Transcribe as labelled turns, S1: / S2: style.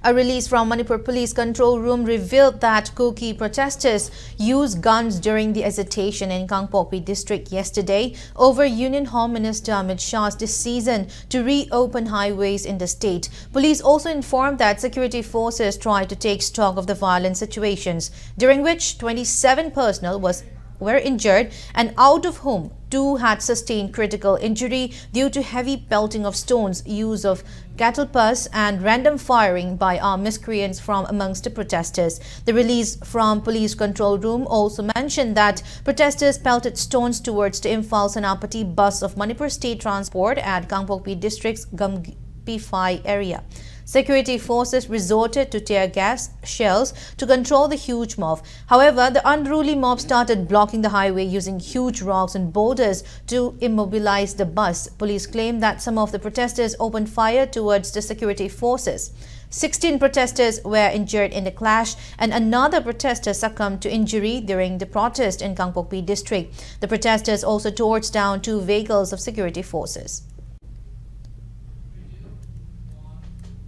S1: A release from Manipur Police Control Room revealed that Kuki Protestors used guns during the agitation in Kangpokpi district yesterday over Union Home Minister Amit Shah's decision to reopen highways in the state. Police also informed that security forces tried to take stock of the violent situations, during which 27 personnel were injured, and out of whom 2 had sustained critical injury due to heavy pelting of stones, use of cattle pus and random firing by armed miscreants from amongst the protesters. The release from Police Control Room also mentioned that protesters pelted stones towards the Imphal Senapati bus of Manipur State Transport at Kangpokpi District's P5 area. Security forces resorted to tear gas shells to control the huge mob. However, the unruly mob started blocking the highway using huge rocks and boulders to immobilize the bus. Police claim that some of the protesters opened fire towards the security forces. 16 protesters were injured in the clash, and another protester succumbed to injury during the protest in Kangpokpi district. The protesters also tore down 2 vehicles of security forces.